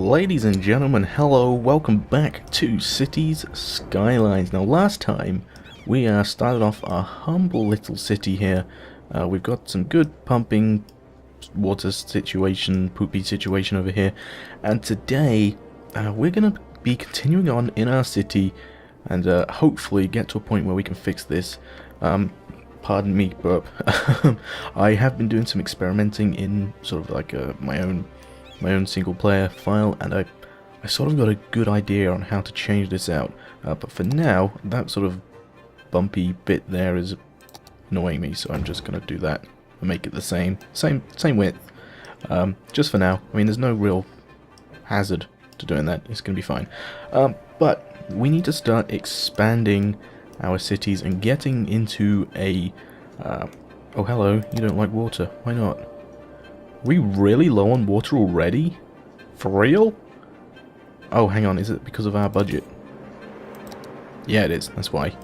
Ladies and gentlemen, hello, welcome back to Cities Skylines. Now last time we started off our humble little city here. We've got some good pumping water situation, poopy situation over here, and today we're going to be continuing on in our city and hopefully get to a point where we can fix this. Pardon me, burp. I have been doing some experimenting in sort of like my own single player file, and I sort of got a good idea on how to change this out, but for now that sort of bumpy bit there is annoying me, so I'm just gonna do that and make it the same width, just for now. I mean, there's no real hazard to doing that, it's gonna be fine, but we need to start expanding our cities and getting into a oh hello, you don't like water, why not? Are we really low on water already? For real? Oh, hang on, is it because of our budget? Yeah, it is, that's why.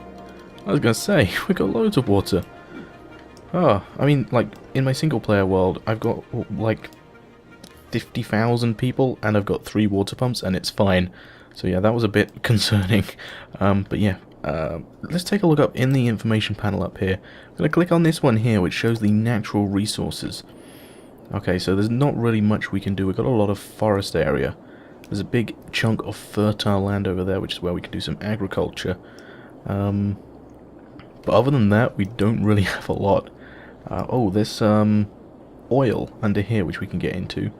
I was gonna say, we got loads of water. Oh, I mean, like, in my single player world, I've got, like, 50,000 people, and I've got 3 water pumps, and it's fine. So yeah, that was a bit concerning. But yeah, let's take a look up in the information panel up here. I'm gonna click on this one here, which shows the natural resources. Okay, so there's not really much we can do. We've got a lot of forest area. There's a big chunk of fertile land over there, which is where we can do some agriculture. But other than that, we don't really have a lot. Oh, there's some oil under here, which we can get into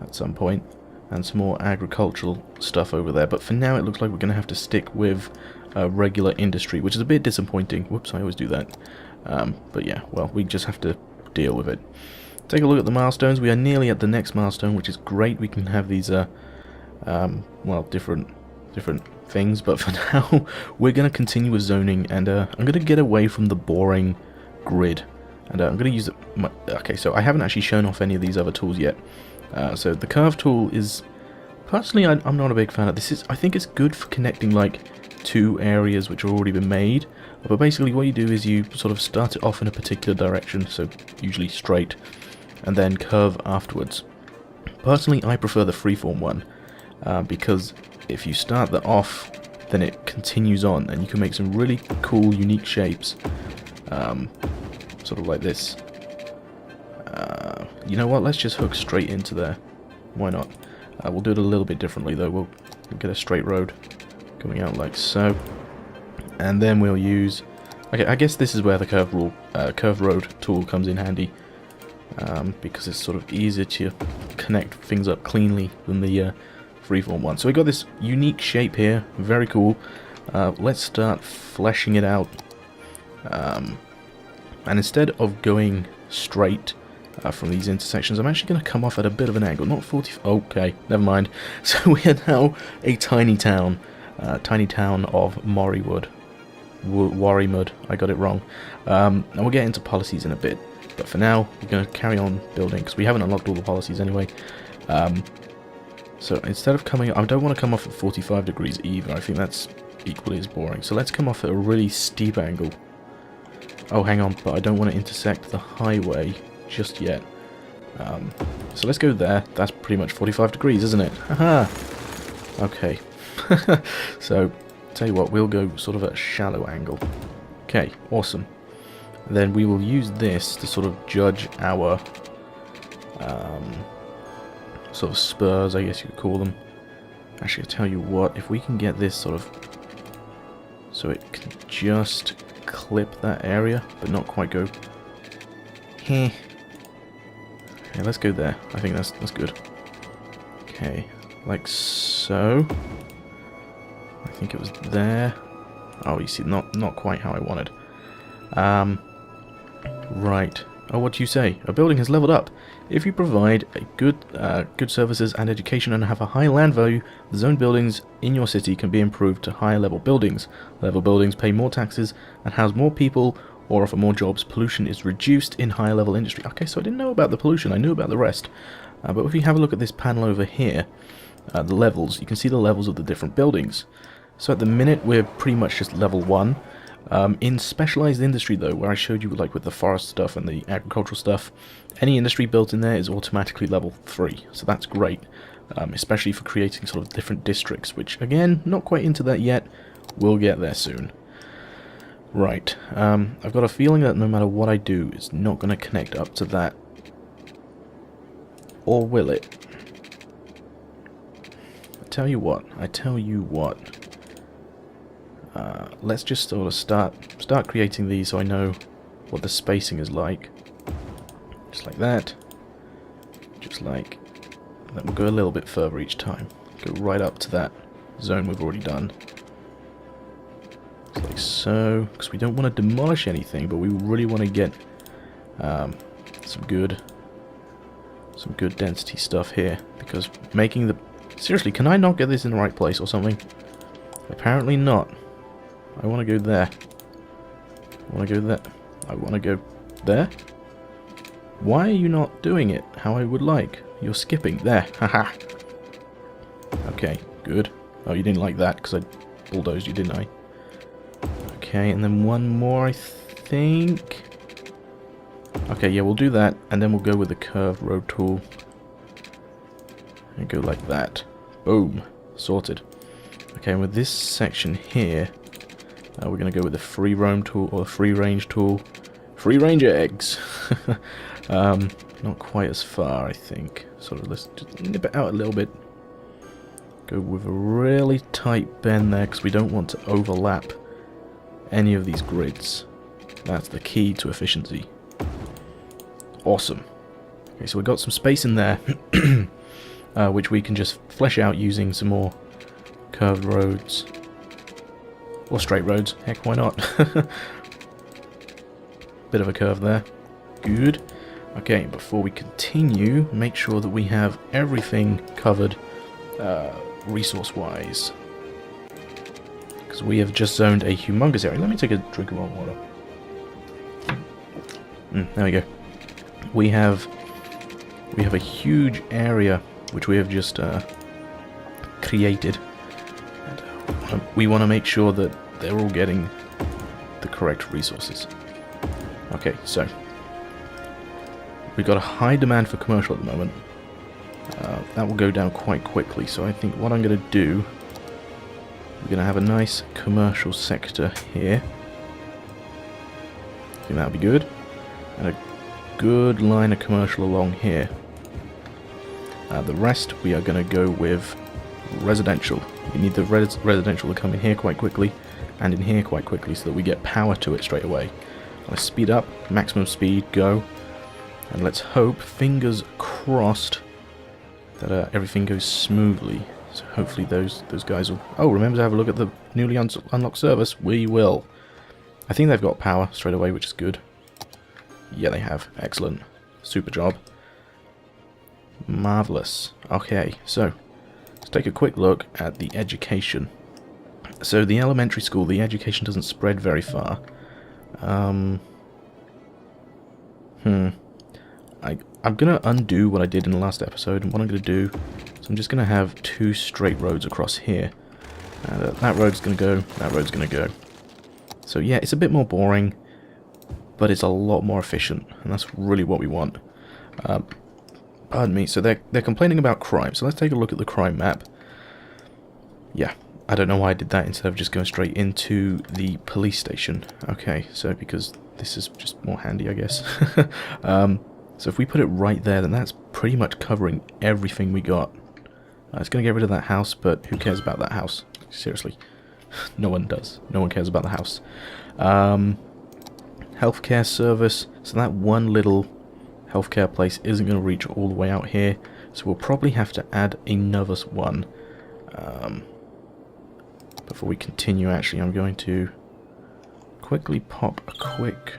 at some point. And some more agricultural stuff over there. But for now, it looks like we're going to have to stick with regular industry, which is a bit disappointing. Whoops, I always do that. But yeah, well, we just have to deal with it. Take a look at the milestones. We are nearly at the next milestone, which is great. We can have these, well, different things. But for now, we're going to continue with zoning, and I'm going to get away from the boring grid. And I'm going to use okay, so I haven't actually shown off any of these other tools yet. So the curve tool is, personally, I'm not a big fan of this. I think it's good for connecting like 2 areas which have already been made. But basically, what you do is you sort of start it off in a particular direction, so usually straight, and then curve afterwards. Personally, I prefer the freeform one, because if you start that off, then it continues on, and you can make some really cool, unique shapes, sort of like this. You know what, let's just hook straight into there. Why not? We'll do it a little bit differently, though. We'll get a straight road coming out like so. And then we'll use... Okay, I guess this is where the curve road tool comes in handy. Because it's sort of easier to connect things up cleanly than the freeform one. So we got this unique shape here, very cool. Let's start fleshing it out. And instead of going straight from these intersections, I'm actually going to come off at a bit of an angle, not 40... Okay, never mind. So we are now a tiny town of Morrywood. Warrymud, I got it wrong. And we'll get into policies in a bit. But for now, we're going to carry on building, because we haven't unlocked all the policies anyway. So instead of coming... I don't want to come off at 45 degrees either. I think that's equally as boring. So let's come off at a really steep angle. Oh, hang on, but I don't want to intersect the highway just yet. So let's go there. That's pretty much 45 degrees, isn't it? Haha! Okay. So, tell you what, we'll go sort of at a shallow angle. Okay, awesome. Then we will use this to sort of judge our sort of spurs, I guess you could call them. Actually, I'll tell you what, if we can get this sort of so it can just clip that area, but not quite go heh. Yeah, let's go there. I think that's good. Okay, like so. I think it was there. Oh, you see, not quite how I wanted. Right. Oh, what do you say? A building has leveled up. If you provide a good services and education and have a high land value, the zone buildings in your city can be improved to higher level buildings. Level buildings pay more taxes and house more people or offer more jobs. Pollution is reduced in higher level industry. Okay, so I didn't know about the pollution. I knew about the rest. But if you have a look at this panel over here, the levels, you can see the levels of the different buildings. So at the minute, we're pretty much just level 1. In specialized industry, though, where I showed you like with the forest stuff and the agricultural stuff, any industry built in there is automatically level 3, so that's great. especially for creating sort of different districts, which, again, not quite into that yet. We'll get there soon. Right, I've got a feeling that no matter what I do, it's not going to connect up to that. Or will it? I tell you what. Let's just sort of start creating these so I know what the spacing is like. Just like that. Just like... Then we'll go a little bit further each time. Go right up to that zone we've already done. Just like so. Because we don't want to demolish anything, but we really want to get some good density stuff here. Because making the... Seriously, can I not get this in the right place or something? Apparently not. I want to go there. I want to go there. I want to go there. Why are you not doing it how I would like? You're skipping. There. Haha. Okay, good. Oh, you didn't like that because I bulldozed you, didn't I? Okay, and then one more, I think. Okay, yeah, we'll do that, and then we'll go with the curved road tool. And go like that. Boom. Sorted. Okay, and with this section here, we're going to go with the free roam tool, or the free range tool. Free range eggs! Not quite as far, I think. Sort of, let's just nip it out a little bit. Go with a really tight bend there, because we don't want to overlap any of these grids. That's the key to efficiency. Awesome. Okay, so we've got some space in there, which we can just flesh out using some more curved roads. Or straight roads. Heck, why not? Bit of a curve there. Good. Okay, before we continue, make sure that we have everything covered resource-wise. Because we have just zoned a humongous area. Let me take a drink of my water. There we go. We have a huge area which we have just created. And we want to make sure that they're all getting the correct resources. Okay, so we've got a high demand for commercial at the moment. That will go down quite quickly, so I think what I'm going to do, we're going to have a nice commercial sector here. I think that'll be good. And a good line of commercial along here. The rest we are going to go with residential. We need the residential to come in here quite quickly and in here quite quickly so that we get power to it straight away. Let's speed up, maximum speed, go. And let's hope, fingers crossed, that everything goes smoothly. So hopefully those guys will... Oh, remember to have a look at the newly unlocked service? We will. I think they've got power straight away, which is good. Yeah, they have. Excellent. Super job. Marvellous. Okay, so let's take a quick look at the education. So the elementary school, the education doesn't spread very far. I'm going to undo what I did in the last episode, and what I'm going to do is I'm just going to have two straight roads across here. That road's going to go, that road's going to go. So yeah, it's a bit more boring, but it's a lot more efficient, and that's really what we want. Pardon me, so they're complaining about crime, so let's take a look at the crime map. Yeah, I don't know why I did that instead of just going straight into the police station. Okay, so because this is just more handy, I guess. So if we put it right there, then that's pretty much covering everything we got. It's going to get rid of that house, but who cares about that house? Seriously. No one does. No one cares about the house. Healthcare service. So that one little healthcare place isn't going to reach all the way out here. So we'll probably have to add another one. Before we continue, actually, I'm going to quickly pop a quick...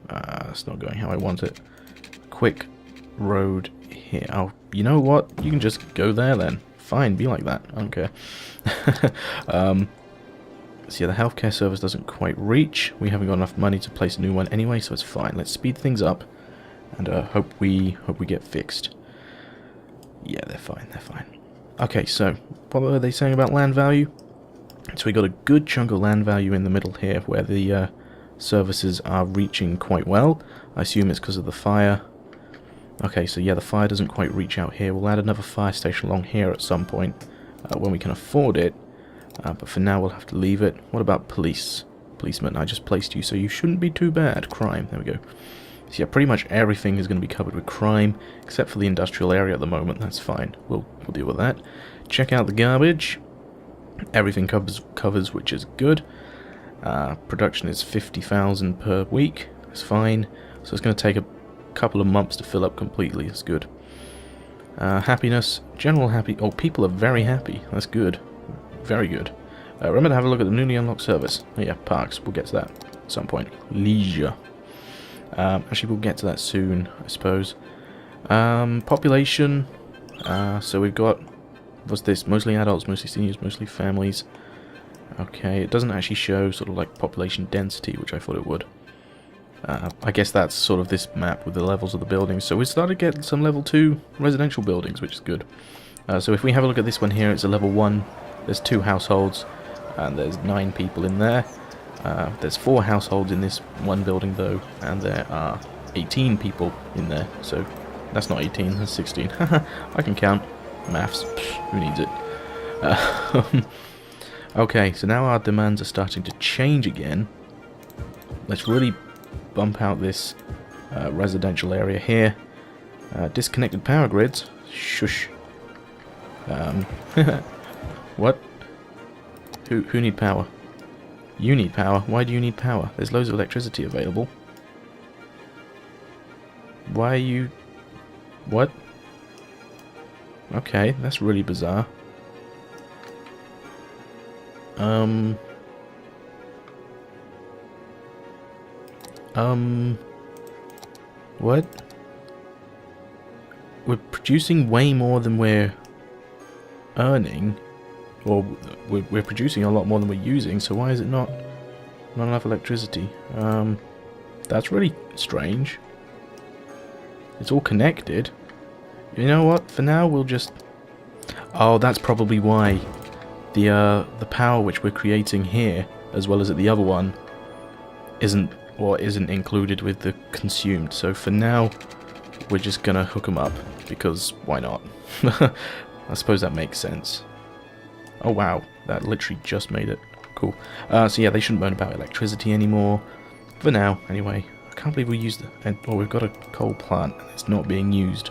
it's not going how I want it. Quick road here. Oh, you know what? You can just go there then. Fine, be like that. I don't care. So yeah, the healthcare service doesn't quite reach. We haven't got enough money to place a new one anyway, so it's fine. Let's speed things up and hope we get fixed. Yeah, they're fine. They're fine. Okay, so what were they saying about land value? So we got a good chunk of land value in the middle here, where the services are reaching quite well. I assume it's because of the fire. Okay, so yeah, the fire doesn't quite reach out here. We'll add another fire station along here at some point when we can afford it. But for now, we'll have to leave it. What about police? Policeman, I just placed you, so you shouldn't be too bad. Crime, there we go. So yeah, pretty much everything is going to be covered with crime, except for the industrial area at the moment. That's fine. We'll deal with that. Check out the garbage. Everything covers, which is good. Production is 50,000 per week. That's fine. So it's going to take a couple of months to fill up completely. It's good. Happiness, general happy. Oh, people are very happy. That's good. Very good. Remember to have a look at the newly unlocked service. Oh, yeah, parks. We'll get to that at some point. Leisure. Actually, we'll get to that soon, I suppose. Population. So we've got... What's this? Mostly adults, mostly seniors, mostly families. Okay, it doesn't actually show sort of like population density, which I thought it would. I guess that's sort of this map with the levels of the buildings. So we started to get some level 2 residential buildings, which is good. So if we have a look at this one here, it's a level 1. There's 2 households, and there's 9 people in there. There's 4 households in this one building, though, and there are 18 people in there. So that's not 18, that's 16. I can count. Maths. Psh, who needs it? Okay, so now our demands are starting to change again. Let's really bump out this residential area here. Disconnected power grids. Shush. What? Who need power? You need power. Why do you need power? There's loads of electricity available. Why are you... What? Okay, that's really bizarre. What? We're producing way more than we're earning. Well, we're producing a lot more than we're using, so why is it not enough electricity? That's really strange. It's all connected. You know what? For now, we'll just... Oh, that's probably why the power which we're creating here, as well as at the other one, isn't included with the consumed. So for now, we're just gonna hook them up because why not? I suppose that makes sense. Oh wow, that literally just made it. Cool. So yeah, they shouldn't moan about electricity anymore. For now, anyway. I can't believe we used it. Well, we've got a coal plant and it's not being used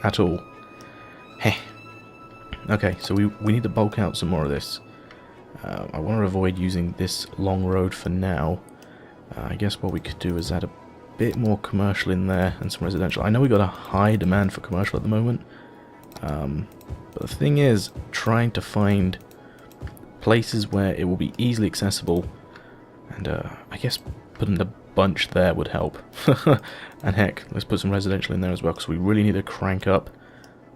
at all. Heh. Okay, so we need to bulk out some more of this. I want to avoid using this long road for now. I guess what we could do is add a bit more commercial in there and some residential. I know we got a high demand for commercial at the moment. But the thing is, trying to find places where it will be easily accessible, and I guess putting a bunch there would help. And heck, let's put some residential in there as well, because we really need to crank up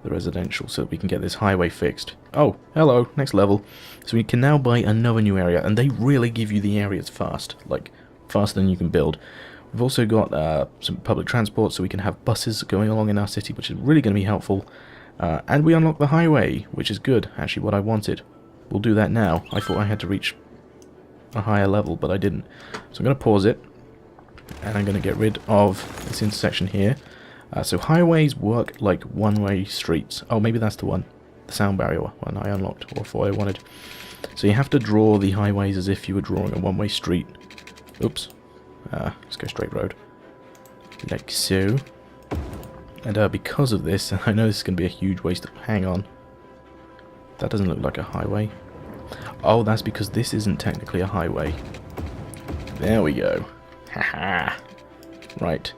the residential so that we can get this highway fixed. Oh, hello, next level. So we can now buy another new area, and they really give you the areas fast, like faster than you can build. We've also got some public transport, so we can have buses going along in our city, which is really going to be helpful. And we unlock the highway, which is good, actually what I wanted. We'll do that now. I thought I had to reach a higher level, but I didn't. So I'm going to pause it, and I'm going to get rid of this intersection here. So highways work like one-way streets. Oh, maybe that's the one. The sound barrier one I unlocked, or what I wanted. So you have to draw the highways as if you were drawing a one-way street. Oops. Let's go straight road. Like so. And because of this, I know this is going to be a huge waste of... Hang on. That doesn't look like a highway. Oh, that's because this isn't technically a highway. There we go. Haha. Right.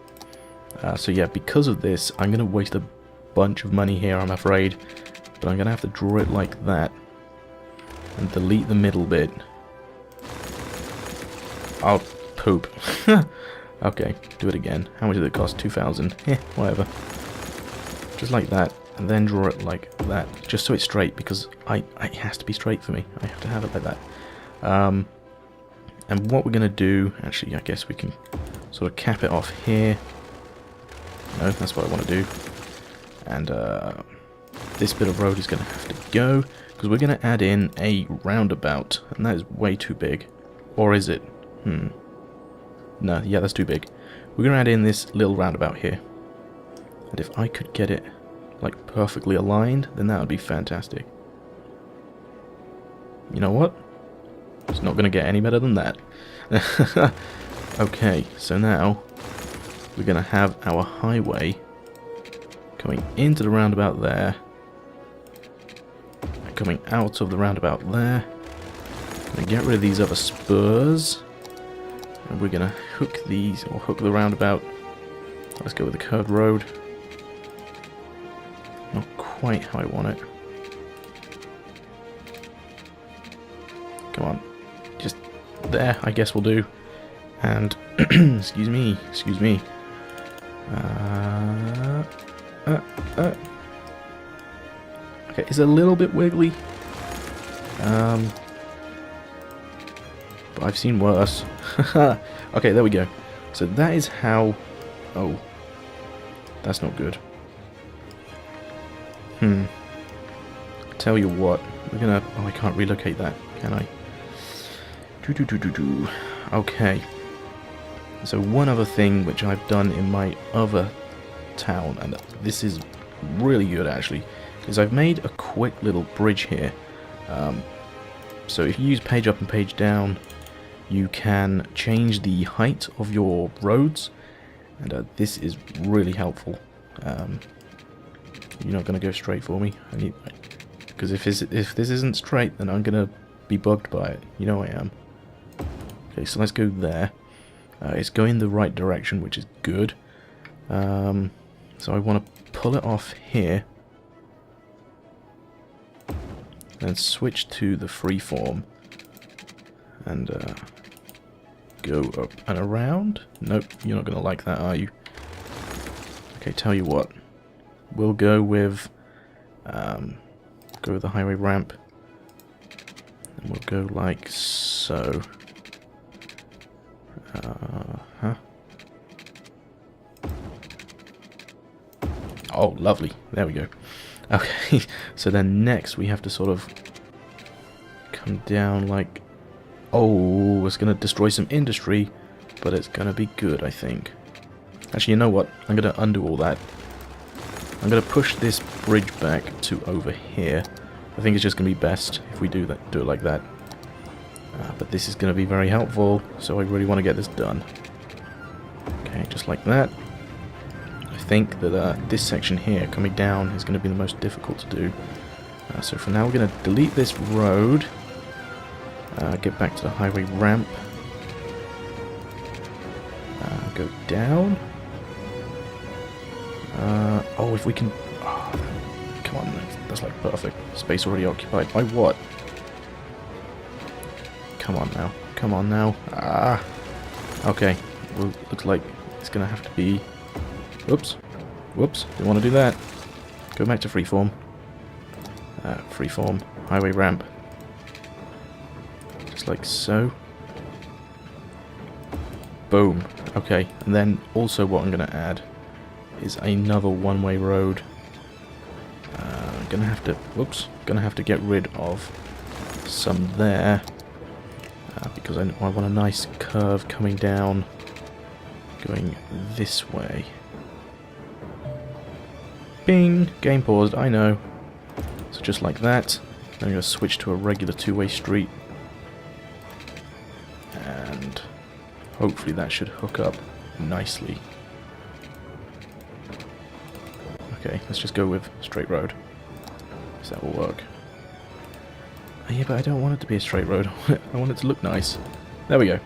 So yeah, because of this, I'm going to waste a bunch of money here, I'm afraid. But I'm going to have to draw it like that. And delete the middle bit. Oh, poop. Okay, do it again. How much did it cost? 2,000. Eh, whatever. Just like that. And then draw it like that. Just so it's straight, because it has to be straight for me. I have to have it like that. And what we're going to do... Actually, I guess we can sort of cap it off here. No, that's what I want to do. And this bit of road is going to have to go, because we're going to add in a roundabout. And that is way too big. Or is it? No, yeah, that's too big. We're going to add in this little roundabout here. And if I could get it like perfectly aligned, then that would be fantastic. You know what? It's not going to get any better than that. Okay, so now we're going to have our highway coming into the roundabout there, and coming out of the roundabout there. Going to get rid of these other spurs, and we're going to hook these, or hook the roundabout. Let's go with the curved road. Not quite how I want it. Come on. Just there, I guess will do. And, excuse me. Okay, it's a little bit wiggly. But I've seen worse. Okay, there we go. So that is how... Oh. That's not good. Tell you what. We're gonna... Oh, I can't relocate that, can I? Okay. So one other thing which I've done in my other town, and this is really good actually, is I've made a quick little bridge here. So if you use page up and page down, you can change the height of your roads, and this is really helpful. You're not going to go straight for me, because if this isn't straight, then I'm going to be bugged by it. You know I am. Okay, so let's go there. It's going the right direction, which is good. So I want to pull it off here, and switch to the freeform, and go up and around. Nope, you're not going to like that, are you? Okay, tell you what. We'll go with the highway ramp, and we'll go like so. Oh, lovely. There we go. Okay, so then next we have to sort of come down like... Oh, it's going to destroy some industry, but it's going to be good, I think. Actually, you know what? I'm going to undo all that. I'm going to push this bridge back to over here. I think it's just going to be best if we do it like that. But this is going to be very helpful, so I really want to get this done. Okay, just like that. I think that this section here, coming down, is going to be the most difficult to do. So for now, we're going to delete this road. Get back to the highway ramp. Go down. Oh, if we can... Oh, come on, that's like perfect. Space already occupied. By what? Come on now. Come on now. Ah. Okay. Well, looks like it's going to have to be... Whoops. Whoops. Didn't want to do that. Go back to freeform. Freeform. Highway ramp. Just like so. Boom. Okay. And then also what I'm going to add is another one-way road. I'm going to have to... Whoops. Going to have to get rid of some there. Because I want a nice curve coming down, going this way. Bing! Game paused, I know. So just like that. Then I'm going to switch to a regular two-way street. And hopefully that should hook up nicely. Okay, let's just go with straight road. So that will work. Yeah, but I don't want it to be a straight road. I want it to look nice. There we go.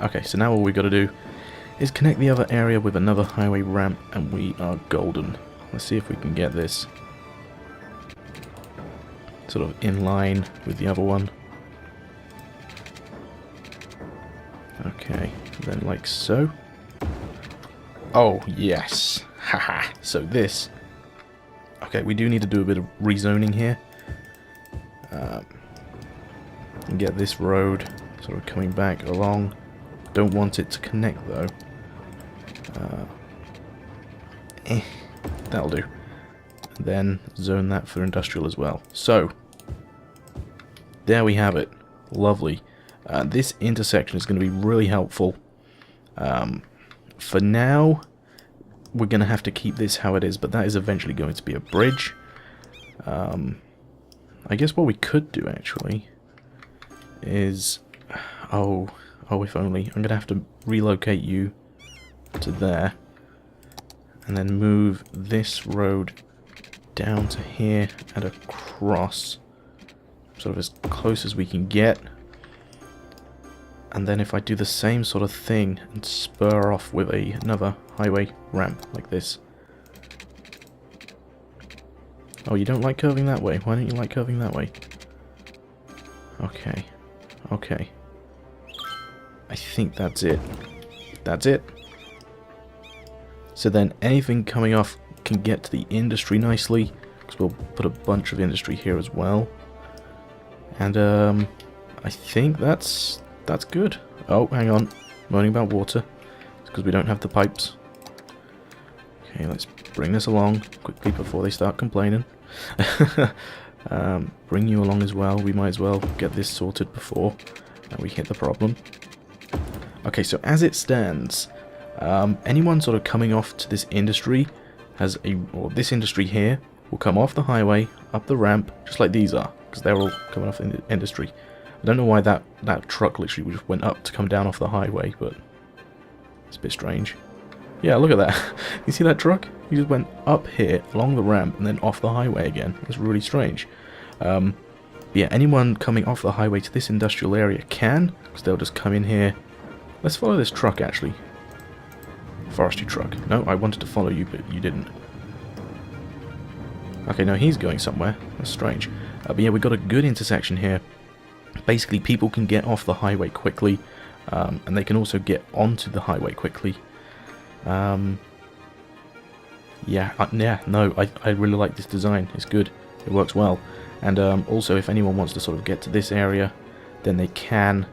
Okay, so now all we've got to do is connect the other area with another highway ramp, and we are golden. Let's see if we can get this sort of in line with the other one. Okay, then like so. Oh, yes. Haha. So this... Okay, we do need to do a bit of rezoning here. And get this road sort of coming back along. Don't want it to connect though. That'll do. And then zone that for industrial as well. So, there we have it. Lovely. This intersection is going to be really helpful. For now, we're going to have to keep this how it is, but that is eventually going to be a bridge. I guess what we could do, actually, is... Oh, if only. I'm going to have to relocate you to there. And then move this road down to here and across. Sort of as close as we can get. And then if I do the same sort of thing and spur off with another highway ramp like this. Oh, you don't like curving that way? Why don't you like curving that way? Okay. Okay. I think that's it. That's it. So then anything coming off can get to the industry nicely, because we'll put a bunch of industry here as well. And I think that's good. Oh, hang on. Moaning about water. It's because we don't have the pipes. Okay, let's bring this along quickly before they start complaining. Bring you along as well. We might as well get this sorted before we hit the problem. Okay, so as it stands, anyone sort of coming off to this industry or this industry here will come off the highway, up the ramp, just like these are, because they're all coming off in the industry. I don't know why that truck literally just went up to come down off the highway, but it's a bit strange. Yeah, look at that. You see that truck? He just went up here, along the ramp, and then off the highway again. It's really strange. Yeah, anyone coming off the highway to this industrial area can, because they'll just come in here. Let's follow this truck, actually. Forestry truck. No, I wanted to follow you, but you didn't. Okay, no, he's going somewhere. That's strange. But yeah, we've got a good intersection here. Basically, people can get off the highway quickly, and they can also get onto the highway quickly. Yeah, no, I really like this design. It's good. It works well. And also, if anyone wants to sort of get to this area, then they can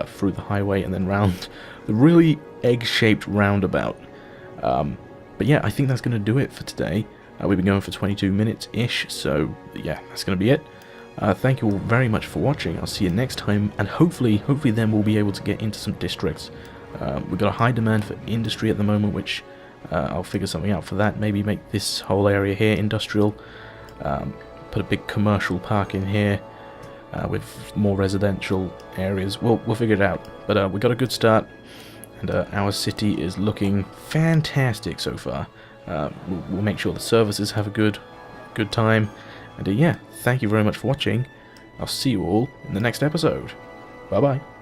through the highway and then round the really egg-shaped roundabout. But yeah, I think that's going to do it for today. We've been going for 22 minutes-ish, so yeah, that's going to be it. Thank you all very much for watching. I'll see you next time, and hopefully then we'll be able to get into some districts. We've got a high demand for industry at the moment, which I'll figure something out for that. Maybe make this whole area here industrial. Put a big commercial park in here with more residential areas. We'll figure it out. But we got a good start, and our city is looking fantastic so far. We'll make sure the services have a good time. And yeah, thank you very much for watching. I'll see you all in the next episode. Bye bye.